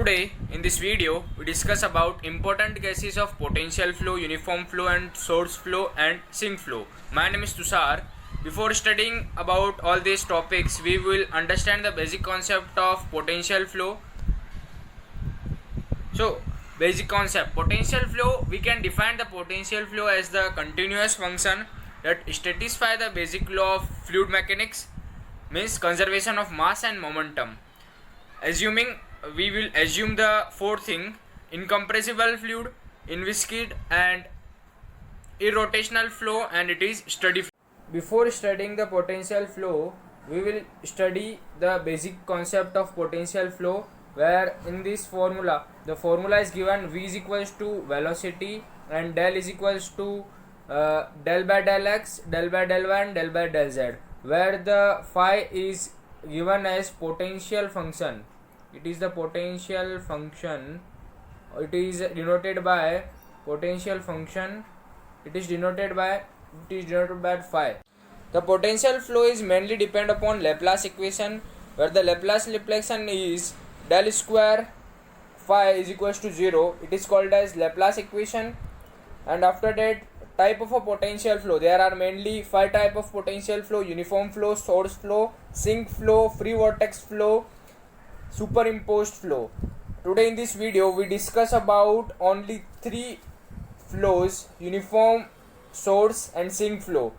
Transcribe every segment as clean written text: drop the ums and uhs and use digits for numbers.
Today in this video we discuss about important cases of potential flow, uniform flow and source flow and sink flow. My name is Tushar. Before studying about all these topics we will understand the basic concept of potential flow. So basic concept potential flow, we can define the potential flow as the continuous function that satisfies the basic law of fluid mechanics, means conservation of mass and momentum. We will assume the four thing: incompressible fluid, inviscid and irrotational flow, and it is steady flow. Before studying the potential flow, we will study the basic concept of potential flow, where in this formula the formula is given: v is equals to velocity and del is equals to del by del x, del by del y and del by del z, where the phi is given as potential function. It is the potential function. It is denoted by potential function. It is denoted by phi. The potential flow is mainly depend upon Laplace equation, where the Laplace equation is del square phi is equals to 0. It is called as Laplace equation. And after that, type of a potential flow, there are mainly 5 type of potential flow: uniform flow, source flow, sink flow, free vortex flow, superimposed flow. Today in this video we discuss about only 3 flows: uniform, source and sink flow.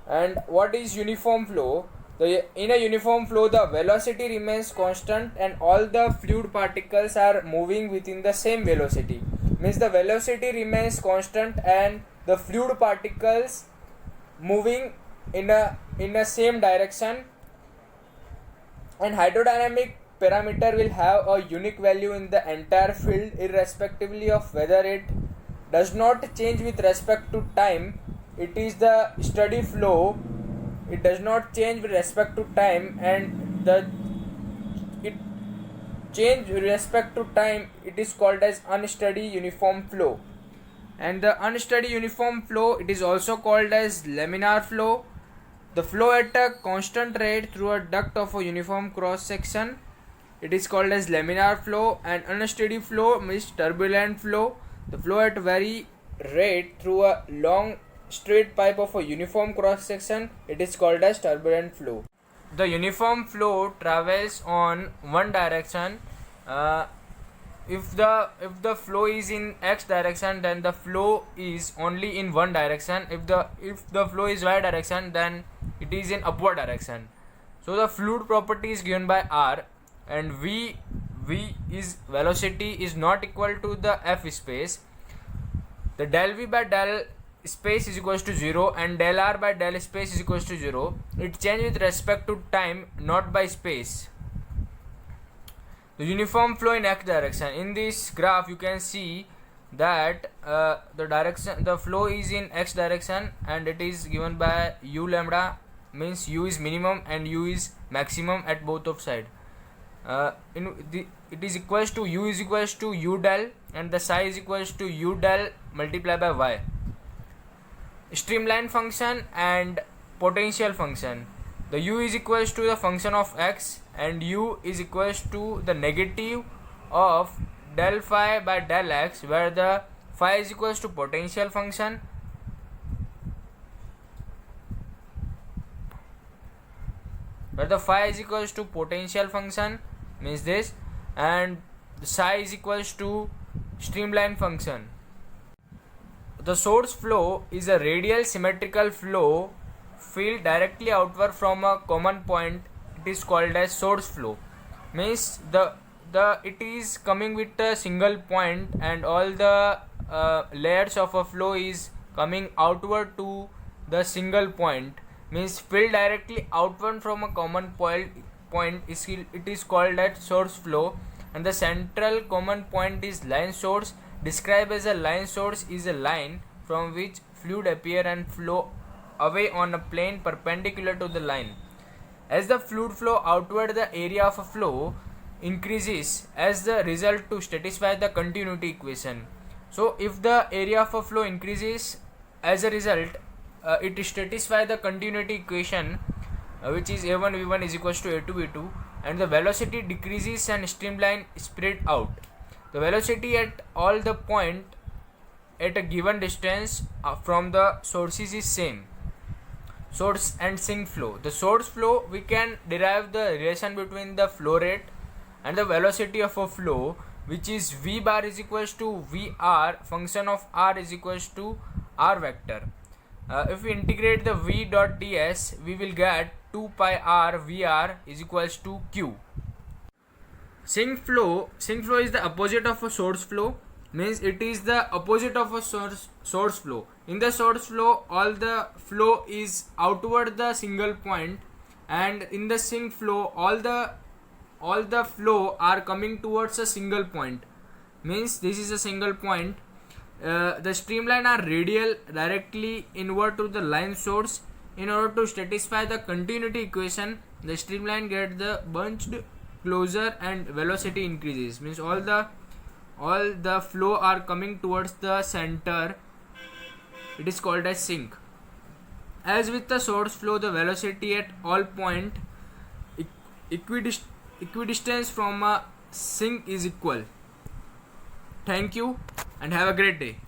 And what is uniform flow? In a uniform flow the velocity remains constant and all the fluid particles are moving within the same velocity. Means the velocity remains constant and the fluid particles moving in a same direction, and hydrodynamic parameter will have a unique value in the entire field irrespectively of whether it does not change with respect to time. It is the steady flow. It does not change with respect to time, and it change with respect to time. It is called as unsteady uniform flow. And the unsteady uniform flow, it is also called as laminar flow. The flow at a constant rate through a duct of a uniform cross section, it is called as laminar flow. And unsteady flow means turbulent flow. The flow at very rate through a long straight pipe of a uniform cross section, it is called as turbulent flow. The uniform flow travels on one direction. If the flow is in x direction, then the flow is only in one direction. If the flow is y direction, then it is in upward direction. So the fluid property is given by r, and v is velocity is not equal to the f space. The del v by del space is equals to 0 and del r by del space is equals to 0. It changes with respect to time, not by space. The uniform flow in x direction. In this graph you can see that the flow is in x direction and it is given by u lambda, means u is minimum and u is maximum at both of side. It is equals to u is equals to u del and the psi is equals to u del multiplied by y. Streamline function and potential function. The u is equals to the function of x and u is equals to the negative of del phi by del x, where the phi is equals to potential function means this, and the psi is equals to streamline function. The source flow is a radial symmetrical flow field directly outward from a common point. It is called as source flow. Means it is coming with a single point and all the layers of a flow is coming outward to the single point. Means field directly outward from a common point it is called as source flow. And the central common point is line source. Described as a line source is a line from which fluid appear and flow away on a plane perpendicular to the line. As the fluid flow outward, the area of a flow increases as the result to satisfy the continuity equation. So if the area of a flow increases as a result, it satisfies the continuity equation, which is a1 v1 is equals to a2 v2. and the velocity decreases and streamline spread out. The velocity at all the point at a given distance from the sources is same. Source and sink flow. The source flow, we can derive the relation between the flow rate and the velocity of a flow, which is v bar is equals to vr function of r is equals to r vector. If we integrate the v dot ds, we will get 2 pi r vr is equals to q. Sink flow is the opposite of a source flow, means it is the opposite of a source flow. In the source flow, all the flow is outward the single point, and in the sink flow, all the flow are coming towards a single point, means this is a single point. The streamline are radial directly inward to the line source. In order to satisfy the continuity equation, the streamline get the bunched closer and velocity increases, means all the flow are coming towards the center. It is called as sink. As with the source flow, the velocity at all point equidistance from a sink is equal. Thank you and have a great day.